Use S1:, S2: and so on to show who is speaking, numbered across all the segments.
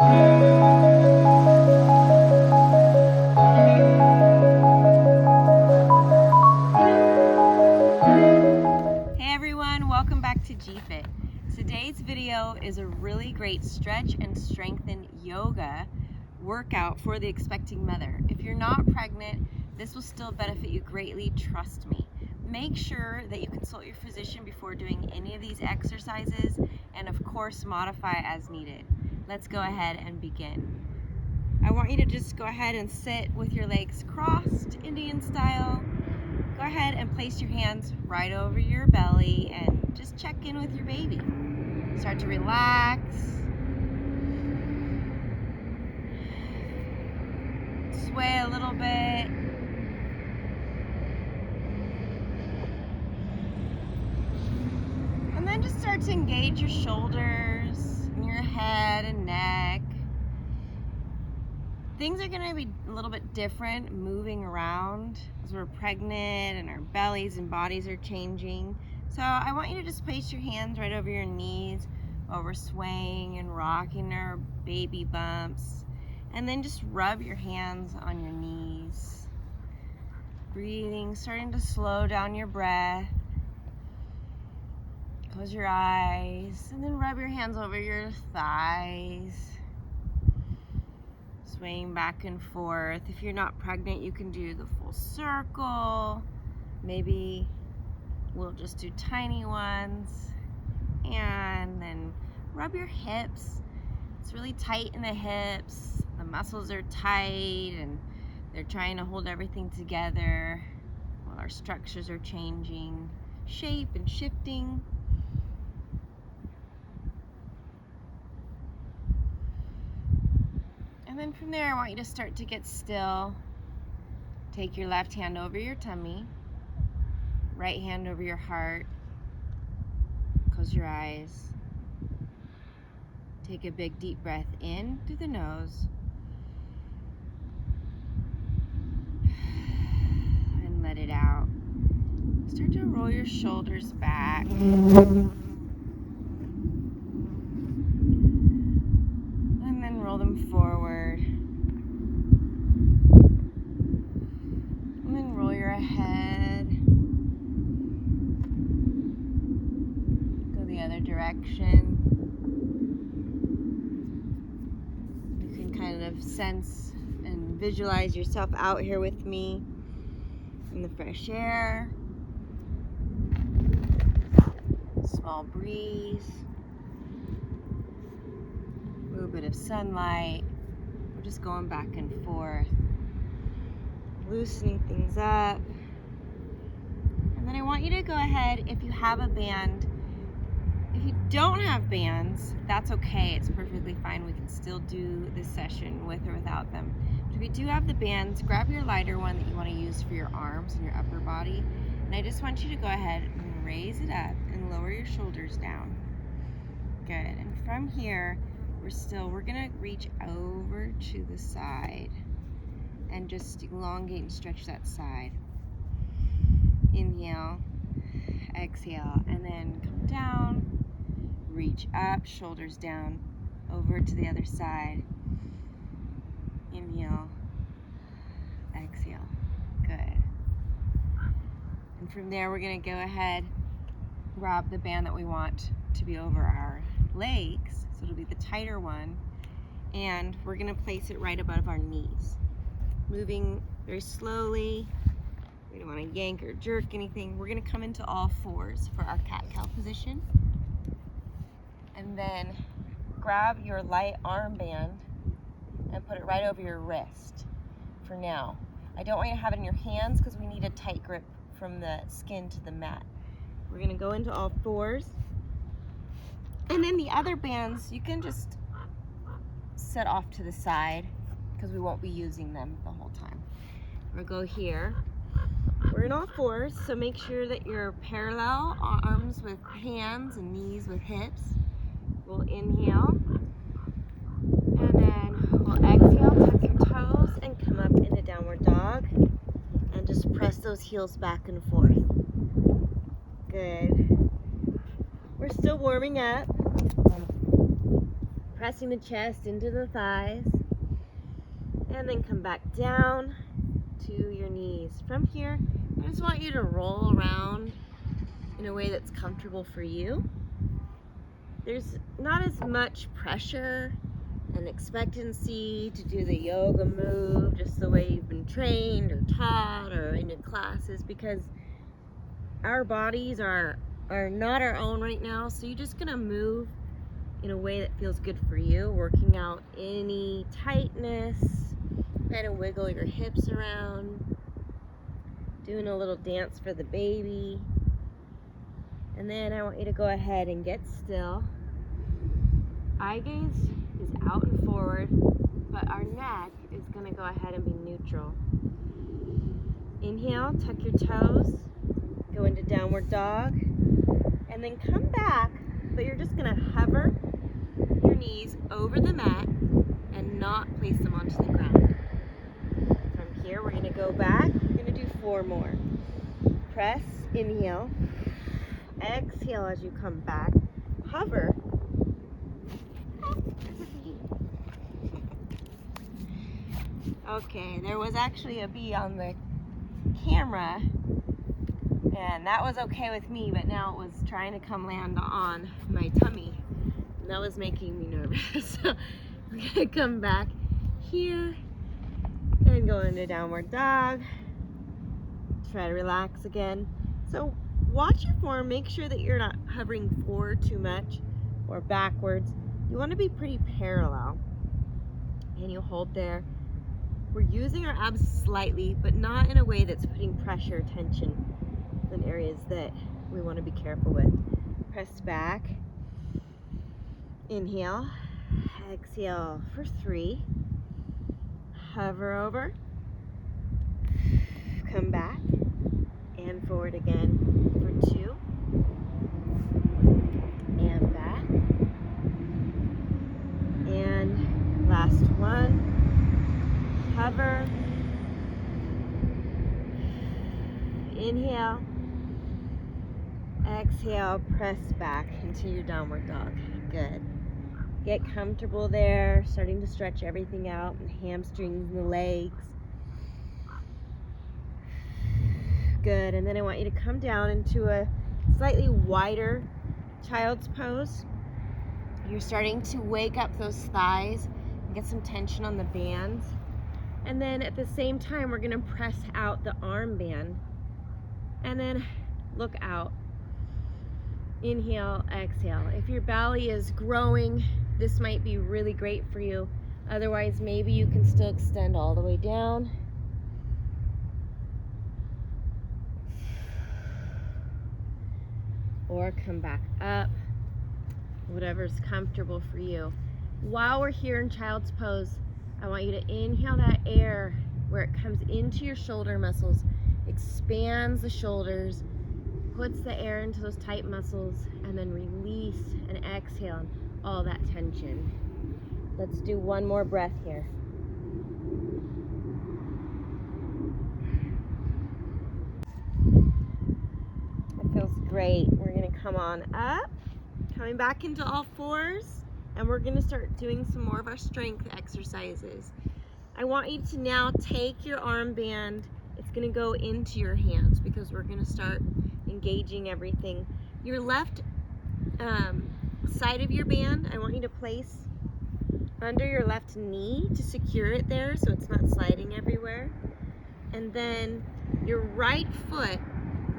S1: Hey everyone, welcome back to HIIT. Today's video is a really great stretch and strengthen yoga workout for the expecting mother. If you're not pregnant, this will still benefit you greatly, trust me. Make sure that you consult your physician before doing any of these exercises, and of course modify as needed. Let's go ahead and begin. I want you to just go ahead and sit with your legs crossed, Indian style. Go ahead and place your hands right over your belly and just check in with your baby. Start to relax. Sway a little bit. And then just start to engage your shoulders and your head and neck. Things are going to be a little bit different moving around as we're pregnant and our bellies and bodies are changing. So I want you to just place your hands right over your knees while we're swaying and rocking our baby bumps. And then just rub your hands on your knees. Breathing, starting to slow down your breath. Close your eyes and then rub your hands over your thighs. Swaying back and forth. If you're not pregnant, you can do the full circle. Maybe we'll just do tiny ones. And then rub your hips. It's really tight in the hips. The muscles are tight and they're trying to hold everything together while our structures are changing shape and shifting. And then from there, I want you to start to get still. Take your left hand over your tummy, right hand over your heart. Close your eyes. Take a big deep breath in through the nose. And let it out. Start to roll your shoulders back. And then roll them forward. And then roll your head. Go the other direction. You can kind of sense and visualize yourself out here with me in the fresh air. Small breeze. A little bit of sunlight. We're just going back and forth, loosening things up. And then I want you to go ahead, if you have a band. If you don't have bands, that's okay. It's perfectly fine. We can still do this session with or without them. But if you do have the bands, grab your lighter one that you want to use for your arms and your upper body. And I just want you to go ahead and raise it up and lower your shoulders down. Good. And from here, we're gonna reach over to the side and just elongate and stretch that side. Inhale, exhale, and then come down, reach up, shoulders down, over to the other side. Inhale, exhale. Good. And from there, we're gonna go ahead, grab the band that we want to be over our legs. So it'll be the tighter one, and we're going to place it right above our knees. Moving very slowly. We don't want to yank or jerk anything. We're going to come into all fours for our cat-cow position. And then grab your light armband and put it right over your wrist for now. I don't want you to have it in your hands because we need a tight grip from the skin to the mat. We're going to go into all fours. And then the other bands, you can just set off to the side because we won't be using them the whole time. We'll go here. We're in all fours, so make sure that you're parallel, arms with hands and knees with hips. We'll inhale. And then we'll exhale, tuck your toes, and come up into downward dog. And just press those heels back and forth. Good. We're still warming up. pressing the chest into the thighs, and then come back down to your knees. From here, I just want you to roll around in a way that's comfortable for you. There's not as much pressure and expectancy to do the yoga move just the way you've been trained or taught or in your classes, because our bodies are not our own right now. So you're just gonna move in a way that feels good for you, working out any tightness, kind of wiggle your hips around, doing a little dance for the baby. And then I want you to go ahead and get still. Eye gaze is out and forward, but our neck is going to go ahead and be neutral. Inhale, tuck your toes, go into downward dog, and then come back, but you're just going to hover your knees over the mat and not place them onto the ground. From here, we're going to go back. We're going to do 4 more. Press, inhale, exhale as you come back, hover. Okay, there was actually a bee on the camera, and that was okay with me, but now it was trying to come land on my tummy, and that was making me nervous. So we're gonna come back here and go into downward dog. Try to relax again. So watch your form, make sure that you're not hovering forward too much or backwards. You want to be pretty parallel, and you hold there. We're using our abs slightly, but not in a way that's putting pressure, tension in areas that we want to be careful with. Press back, inhale, exhale for 3, hover over, come back, and forward again for 2, and back, and last one. Hover, inhale, exhale, press back into your downward dog. Good. Get comfortable there, starting to stretch everything out, the hamstrings and the legs. Good, and then I want you to come down into a slightly wider child's pose. You're starting to wake up those thighs and get some tension on the bands. And then at the same time, we're gonna press out the arm band and then look out. Inhale, exhale. If your belly is growing, this might be really great for you. Otherwise, maybe you can still extend all the way down. Or come back up, whatever's comfortable for you. While we're here in child's pose, I want you to inhale that air where it comes into your shoulder muscles, expands the shoulders, puts the air into those tight muscles, and then release and exhale all that tension. Let's do one more breath here. It feels great. We're gonna come on up, coming back into all 4s. And we're gonna start doing some more of our strength exercises. I want you to now take your armband. It's gonna go into your hands because we're gonna start engaging everything. Your left side of your band, I want you to place under your left knee to secure it there so it's not sliding everywhere. And then your right foot,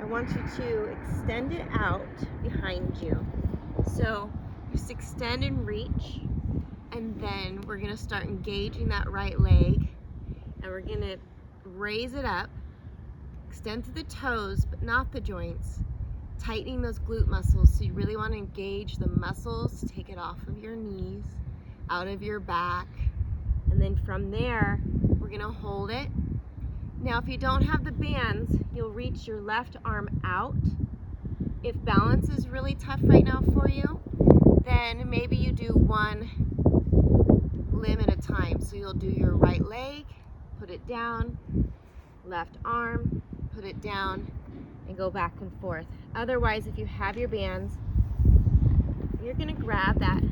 S1: I want you to extend it out behind you. So just extend and reach, and then we're gonna start engaging that right leg, and we're gonna raise it up, extend to the toes, but not the joints, tightening those glute muscles. So you really wanna engage the muscles, take it off of your knees, out of your back, and then from there, we're gonna hold it. Now, if you don't have the bands, you'll reach your left arm out. If balance is really tough right now for you, then maybe you do one limb at a time. So you'll do your right leg, put it down, left arm, put it down, and go back and forth. Otherwise, if you have your bands, you're gonna grab that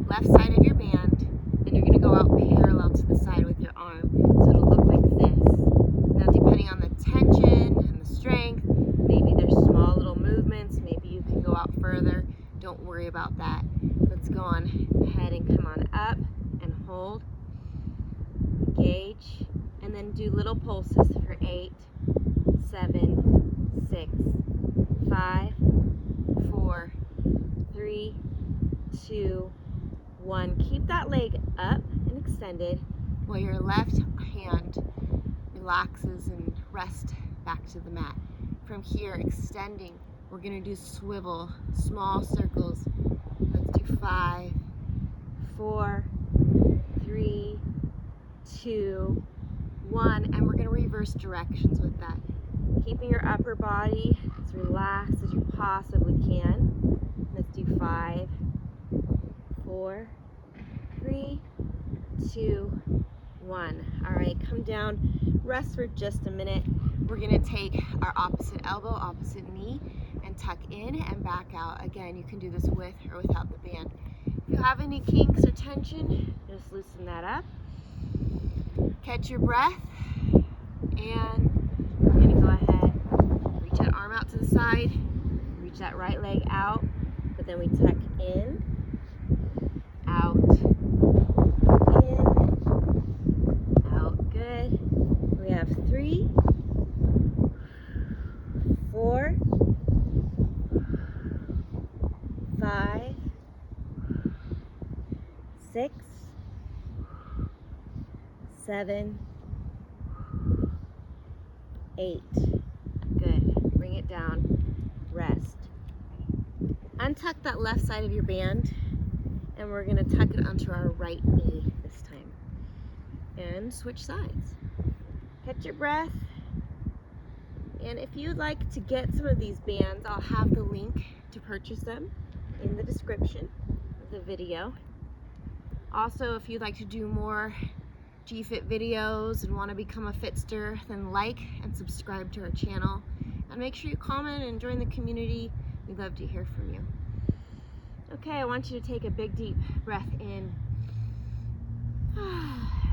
S1: left side of your band, and you're going to go out parallel to the side with your arm, so it'll look like this. Now, depending on the tension and the strength, maybe there's small little movements, maybe you can go out further. Don't worry about that. Let's go on ahead and come on up and hold, engage, and then do little pulses for 8, 7, 6, 5, 4, 3, 2, 1. Keep that leg up and extended while your left hand relaxes and rests back to the mat. From here, extending, we're going to do swivel, small circles. Let's do 5, 4, 3, 2, 1, and we're going to reverse directions with that. Keeping your upper body as relaxed as you possibly can. Let's do 5, 4, 3, 2, 1. All right, come down, rest for just a minute. We're going to take our opposite elbow, opposite knee, and tuck in and back out. Again, you can do this with or without the band. If you have any kinks or tension, just loosen that up. Catch your breath, and we're going to go ahead, reach that arm out to the side, reach that right leg out, but then we tuck in, out, in, out. Good. We have 3, 4, 5, 6, 7, 8. Good. Bring it down. Rest. Untuck that left side of your band, and we're going to tuck it onto our right knee this time. And switch sides. Catch your breath. And if you'd like to get some of these bands, I'll have the link to purchase them in the description of the video. Also, if you'd like to do more GFit videos and want to become a fitster, then like and subscribe to our channel. And make sure you comment and join the community. We'd love to hear from you. Okay, I want you to take a big deep breath in.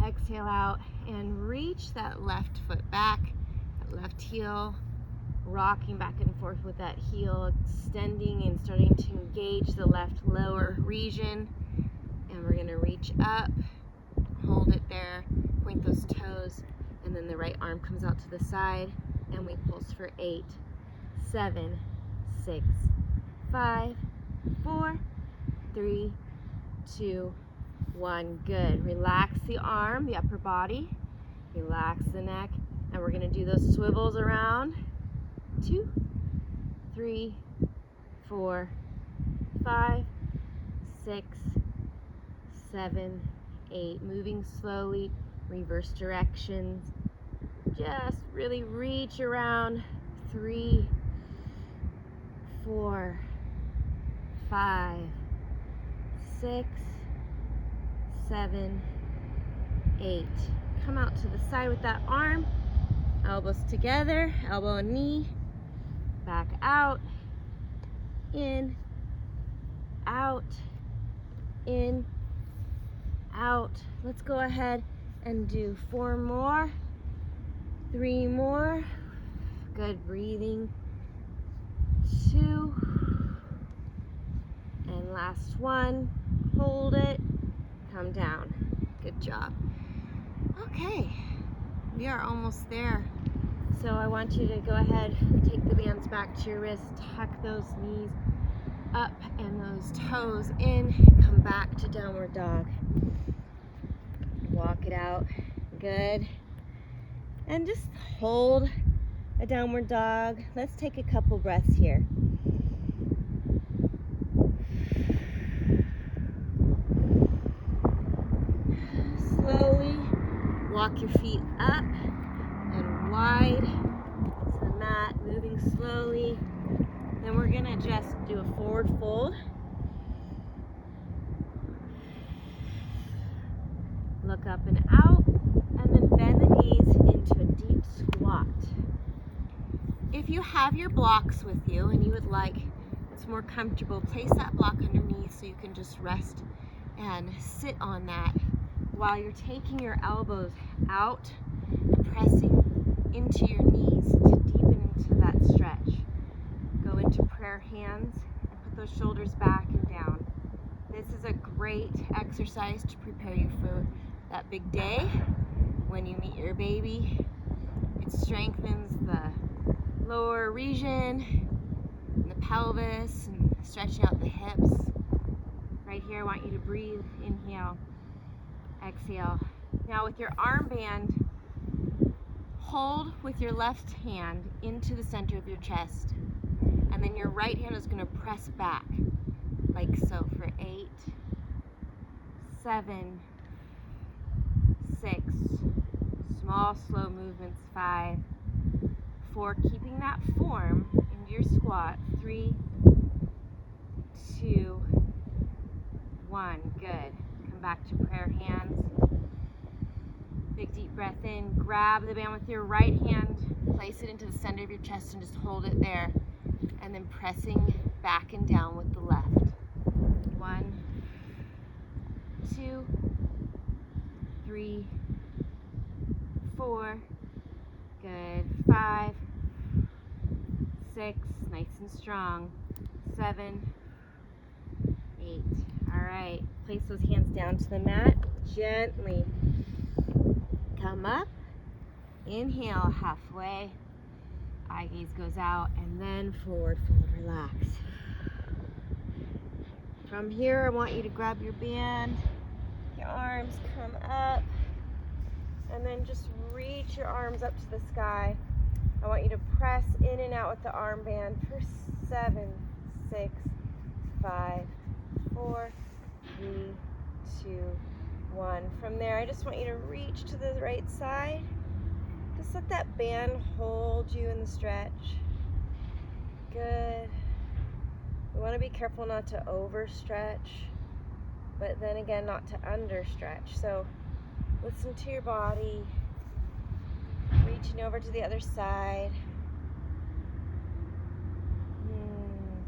S1: Exhale out and reach that left foot back, that left heel, rocking back and forth with that heel, extending and starting to engage the left lower region. And we're going to reach up, hold it there, point those toes, and then the right arm comes out to the side, and we pulse for 8, 7, 6, 5, 4, 3, 2, 1. Good. Relax the arm, the upper body, relax the neck, and we're going to do those swivels around. 2, 3, 4, 5, 6, 7, 8. Moving slowly, reverse directions. Just really reach around. 3, 4, 5, 6, 7, 8. Come out to the side with that arm. Elbows together, elbow and knee. Back out. In. Out. In. Out. Let's go ahead and do 4 more. 3 more. Good breathing. 2. And last one. Hold it. Come down. Good job. Okay. We are almost there. So I want you to go ahead, take the bands back to your wrist, tuck those knees up and those toes in, come back to downward dog. Walk it out. Good. And just hold a downward dog. Let's take a couple breaths here. Slowly walk your feet up and wide to the mat, moving slowly. Then we're going to just do a forward fold. Look up and out, and then bend the knees into a deep squat. If you have your blocks with you and you would like it's more comfortable, place that block underneath so you can just rest and sit on that while you're taking your elbows out and pressing into your knees to deepen into that stretch. Go into prayer hands and put those shoulders back and down. This is a great exercise to prepare you for that big day when you meet your baby. It strengthens the lower region and the pelvis and stretching out the hips. Right here, I want you to breathe, inhale, exhale. Now with your armband, hold with your left hand into the center of your chest, and then your right hand is going to press back, like so, for 8, 7, 6, small, slow movements, 5, 4, keeping that form into your squat, 3, 2, 1, good. Come back to prayer hands. Big deep breath in, grab the band with your right hand, place it into the center of your chest and just hold it there, and then pressing back and down with the left. 1, 2, 3, 4, good, 5, 6, nice and strong, 7, 8. All right, place those hands down to the mat, gently come up, inhale halfway, eye gaze goes out, and then forward fold, relax. From here, I want you to grab your band, your arms come up, and then just reach your arms up to the sky. I want you to press in and out with the armband for 7, 6, 5, 4, 3, 2, 1. From there, I just want you to reach to the right side. Just let that band hold you in the stretch. Good. We want to be careful not to overstretch, but then again, not to understretch. So listen to your body. Reaching over to the other side.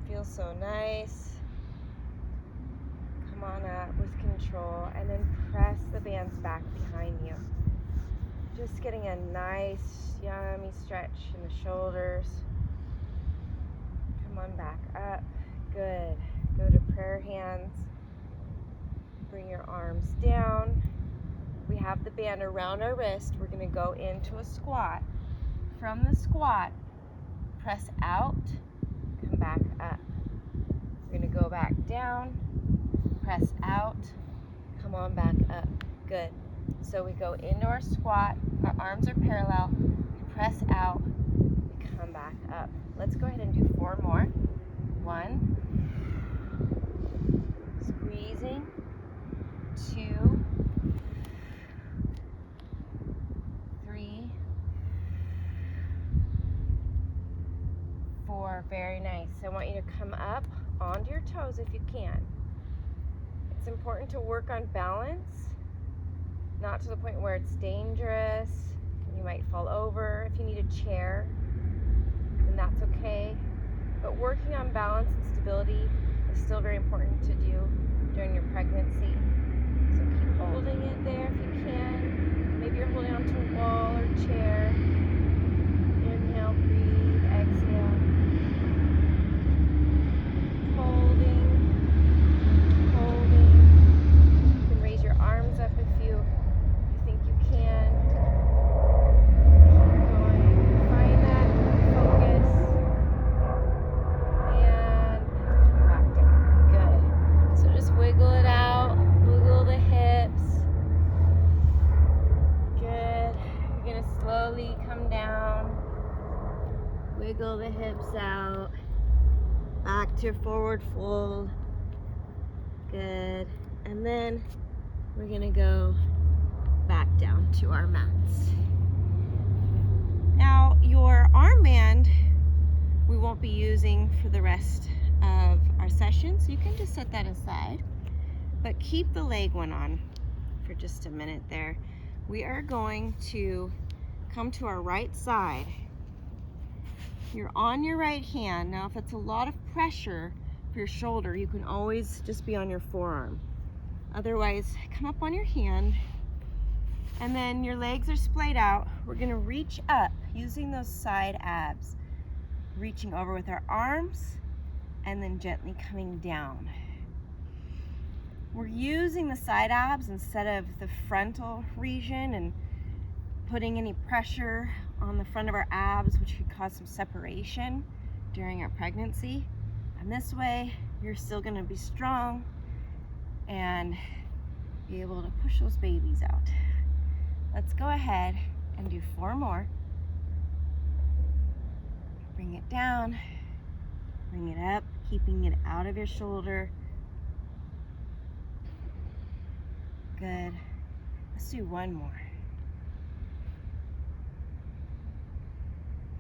S1: Feels so nice. Come on up with control, and then press the bands back behind you. Just getting a nice, yummy stretch in the shoulders. Come on back up. Good. Go to prayer hands. Bring your arms down. We have the band around our wrist. We're going to go into a squat. From the squat, press out, come back up. We're going to go back down, press out, come on back up. Good. So we go into our squat, our arms are parallel, we press out, we come back up. Let's go ahead and do 4 more. 1, squeezing, 2, 3, 4, very nice. I want you to come up onto your toes if you can. It's important to work on balance, not to the point where it's dangerous. You might fall over. If you need a chair, then that's okay. But working on balance and stability is still very important to do during your pregnancy. So keep holding it there if you can. Maybe you're holding onto a wall or chair. Inhale, breathe, exhale. Holding. You can raise your arms up if you think you can. Keep going. Find that focus. And come back down. Good. So just wiggle it out. Wiggle the hips. Good. You're going to slowly come down. Wiggle the hips out. Back to your forward fold. Good. And then we're going to go back down to our mats. Now, your armband we won't be using for the rest of our session, so you can just set that aside. But keep the leg one on for just a minute there. We are going to come to our right side. You're on your right hand. Now, if it's a lot of pressure for your shoulder, you can always just be on your forearm. Otherwise, come up on your hand, and then your legs are splayed out. We're gonna reach up using those side abs, reaching over with our arms and then gently coming down. We're using the side abs instead of the frontal region and putting any pressure on the front of our abs, which could cause some separation during our pregnancy. And this way, you're still gonna be strong and be able to push those babies out. Let's go ahead and do 4 more. Bring it down, bring it up, keeping it out of your shoulder. Good. Let's do 1 more.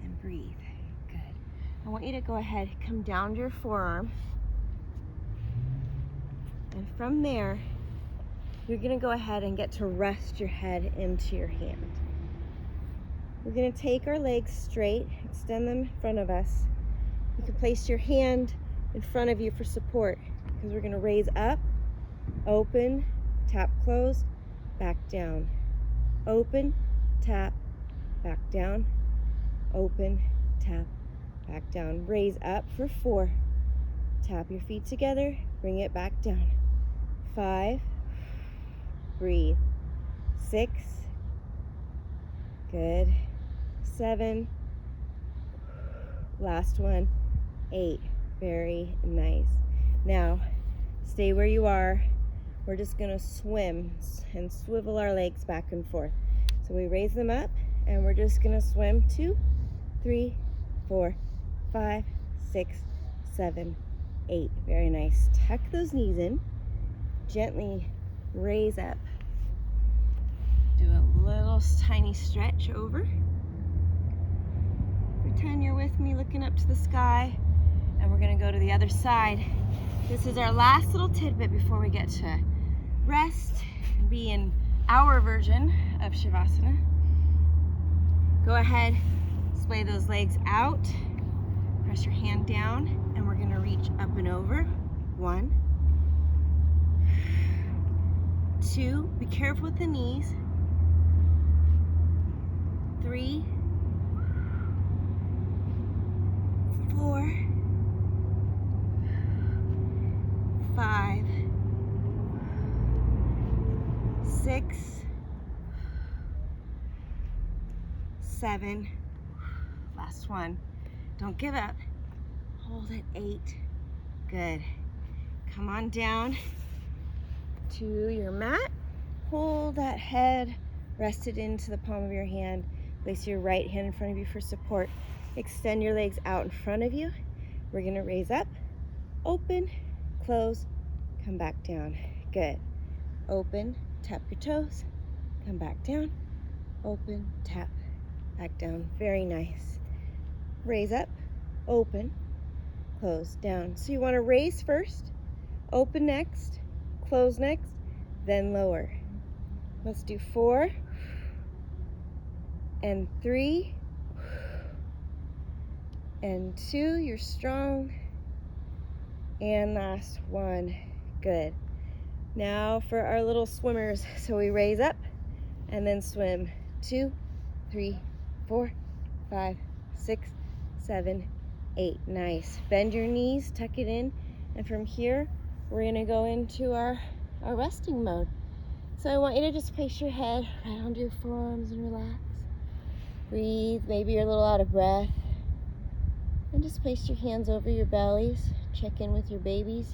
S1: And breathe. Good. I want you to go ahead, come down to your forearm. And from there, you're gonna go ahead and get to rest your head into your hand. We're gonna take our legs straight, extend them in front of us. You can place your hand in front of you for support, because we're gonna raise up, open, tap, close, back down. Open, tap, back down. Open, tap, back down. Raise up for 4. Tap your feet together, bring it back down. 5, breathe. 6, good. 7, last one. 8, very nice. Now, stay where you are. We're just gonna swim and swivel our legs back and forth. So we raise them up and we're just gonna swim 2, 3, 4, 5, 6, 7, 8. Very nice. Tuck those knees in. Gently raise up. Do a little tiny stretch over. Pretend you're with me looking up to the sky. And we're gonna go to the other side. This is our last little tidbit before we get to rest and be in our version of Shavasana. Go ahead, splay those legs out, press your hand down, and we're gonna reach up and over. 1, 2, be careful with the knees. 3, 4, 5, 6, 7, last one. Don't give up. Hold it. 8, good. Come on down to your mat. Hold that head rested into the palm of your hand. Place your right hand in front of you for support. Extend your legs out in front of you. We're gonna raise up, open, close, come back down. Good. Open, tap your toes, come back down, open, tap, back down. Very nice. Raise up, open, close, down. So you want to raise first, open next, close next, then lower. Let's do 4 and 3 and 2. You're strong. And last one. Good. Now for our little swimmers. So we raise up and then swim. 2, 3, 4, 5, 6, 7, 8. Nice. Bend your knees, tuck it in, and from here we're going to go into our resting mode. So I want you to just place your head right onto your forearms and relax. Breathe. Maybe you're a little out of breath. And just place your hands over your bellies. Check in with your babies.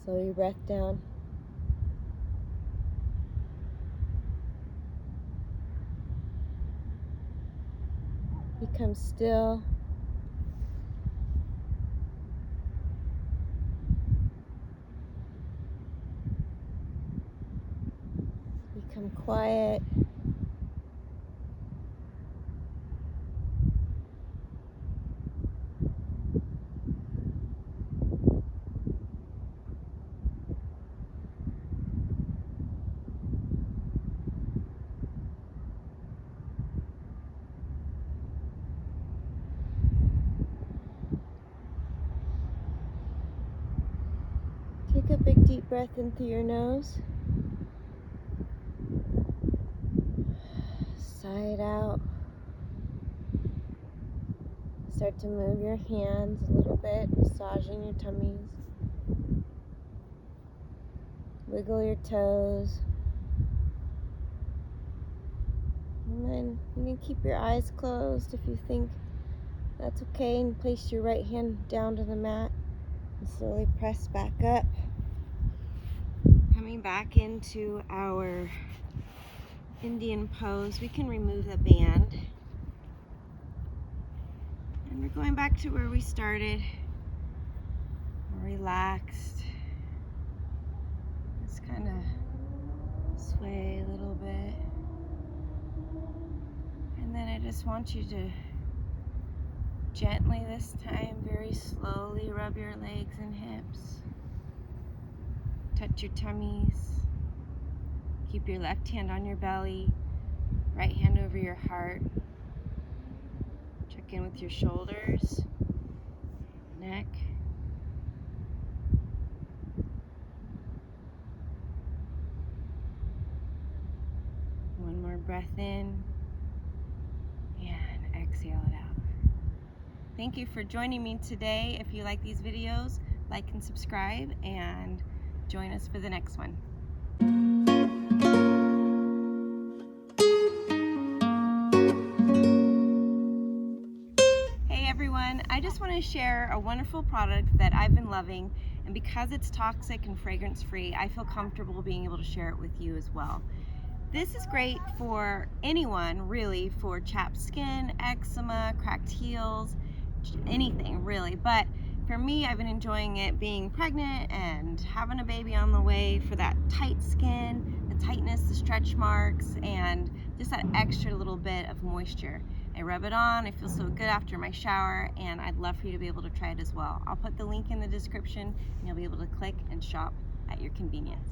S1: Slow your breath down. Become still. Become quiet. breath in through your nose. Sigh it out. Start to move your hands a little bit, massaging your tummies. Wiggle your toes. And then you can keep your eyes closed if you think that's okay, and place your right hand down to the mat and slowly press back up. Coming back into our Indian pose, we can remove the band. And we're going back to where we started. We're relaxed. Just kind of sway a little bit. And then I just want you to gently this time, very slowly rub your legs and hips. Touch your tummies. Keep your left hand on your belly, right hand over your heart. Check in with your shoulders, neck. One more breath in and exhale it out. Thank you for joining me today. If you like these videos, like and subscribe, and join us for the next one. Hey everyone, I just want to share a wonderful product that I've been loving, and because it's toxic and fragrance free, I feel comfortable being able to share it with you as well. This is great for anyone, really, for chapped skin, eczema, cracked heels, anything really. But for me, I've been enjoying it being pregnant and having a baby on the way, for that tight skin, the tightness, the stretch marks, and just that extra little bit of moisture. I rub it on, I feel so good after my shower, and I'd love for you to be able to try it as well. I'll put the link in the description, and you'll be able to click and shop at your convenience.